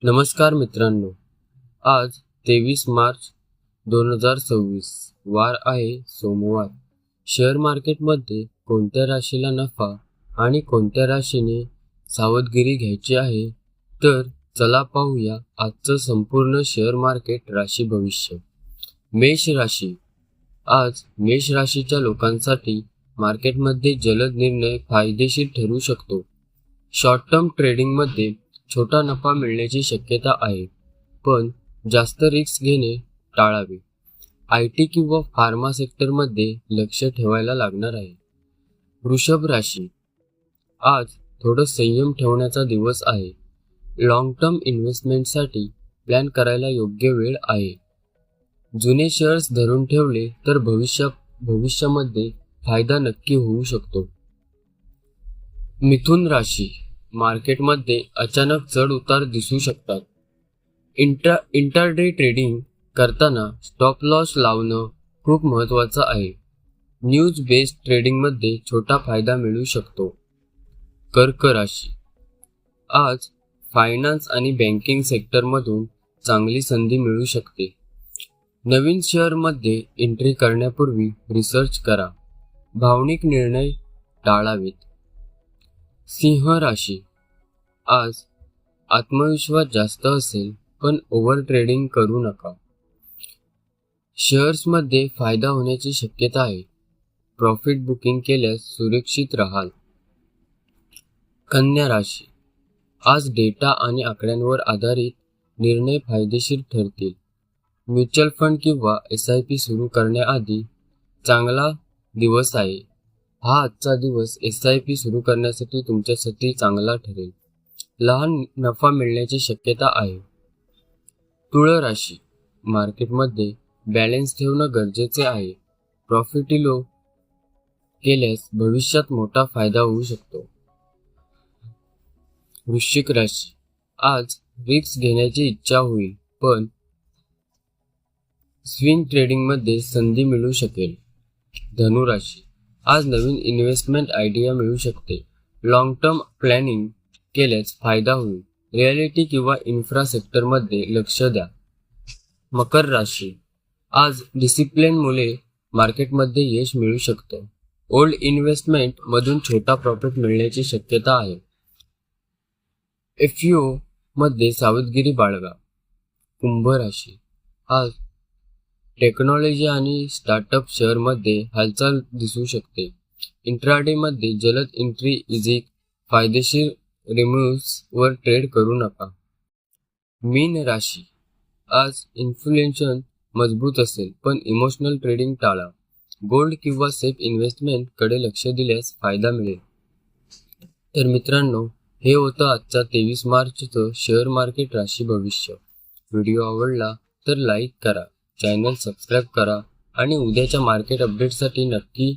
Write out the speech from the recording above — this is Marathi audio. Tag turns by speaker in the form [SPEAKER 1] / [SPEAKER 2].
[SPEAKER 1] नमस्कार मित्रांनो, आज 23 मार्च 2026 वार आहे सोमवार. शेअर मार्केटमध्ये कोणत्या राशीला नफा आणि कोणत्या राशीने सावधगिरी घ्यायची आहे, तर चला पाहूया आजचं संपूर्ण शेअर मार्केट राशी भविष्य. मेष राशी. आज मेष राशीच्या लोकांसाठी मार्केटमध्ये जलद निर्णय फायदेशीर ठरू शकतो. शॉर्ट टर्म ट्रेडिंगमध्ये छोटा नफा मिळण्याची शक्यता आहे, पण जास्त रिस्क घेणे टाळावे. IT किंवा फार्मा सेक्टरमध्ये लक्ष ठेवायला लागणार आहे. वृषभ राशी. आज थोडं संयम ठेवण्याचा दिवस आहे. लॉंग टर्म इन्व्हेस्टमेंटसाठी प्लॅन करायला योग्य वेळ आहे. जुने शेअर्स धरून ठेवले तर भविष्यामध्ये फायदा नक्की होऊ शकतो. मिथुन राशी. मार्केटमध्ये अचानक चढ उतार दिसू शकतात. इंटरडे ट्रेडिंग करताना स्टॉप लॉस लावणं खूप महत्त्वाचं आहे. न्यूज बेस्ड ट्रेडिंगमध्ये छोटा फायदा मिळू शकतो. कर्क राशी. आज फायनान्स आणि बँकिंग सेक्टरमधून चांगली संधी मिळू शकते. नवीन शेअरमध्ये एंट्री करण्यापूर्वी रिसर्च करा. भावनिक निर्णय टाळावेत. सिंह राशी. आज आत्मविश्वास जास्त असेल, पण ओव्हर ट्रेडिंग करू नका. शेअर्समध्ये फायदा होण्याची शक्यता आहे. प्रॉफिट बुकिंग केल्यास सुरक्षित राहाल. कन्या राशी. आज डेटा आणि आकड्यांवर आधारित निर्णय फायदेशीर ठरतील. म्युच्युअल फंड किंवा SIP सुरू करण्याआधी चांगला दिवस आहे. हा आजचा दिवस SIP सुरू करण्यासाठी तुमच्यासाठी चांगला ठरेल. लहान नफा मिळण्याची शक्यता आहे. तुळ राशी. मार्केटमध्ये बॅलन्स ठेवणं गरजेचे आहे. प्रॉफिट लो केल्यास भविष्यात मोठा फायदा होऊ शकतो. वृश्चिक राशी. आज रिस्क घेण्याची इच्छा होईल, पण स्विंग ट्रेडिंगमध्ये संधी मिळू शकेल. धनु राशी. आज नवीन इन्व्हेस्टमेंट आयडिया मिळू शकते. लॉंग टर्म प्लॅनिंग केल्यास फायदा होईल. रिअलिटी किंवा इन्फ्रा सेक्टरमध्ये लक्ष द्या. मकर राशी. आज डिसिप्लिनमुळे मार्केटमध्ये यश मिळू शकतं. ओल्ड इन्व्हेस्टमेंट मधून छोटा प्रॉफिट मिळण्याची शक्यता आहे. FPO मध्ये सावधगिरी बाळगा. कुंभ राशी. आज टेक्नॉलॉजी आणि स्टार्टअप शेअरमध्ये हालचाल दिसू शकते. इंट्राडेमध्ये जलद एंट्री इझी फायदेशीर रिमूव्हवर ट्रेड करू नका. मीन राशी. आज इन्फ्लेशन मजबूत असेल, पण इमोशनल ट्रेडिंग टाळा. गोल्ड किंवा सेफ इन्व्हेस्टमेंट कडे लक्ष दिल्यास फायदा मिळेल. तर मित्रांनो, हे होतं आजचा 23 मार्चचं शेअर मार्केट राशी भविष्य. व्हिडिओ आवडला तर लाईक करा, चॅनल सबस्क्राईब करा आणि उद्याच्या मार्केट अपडेटसाठी नक्की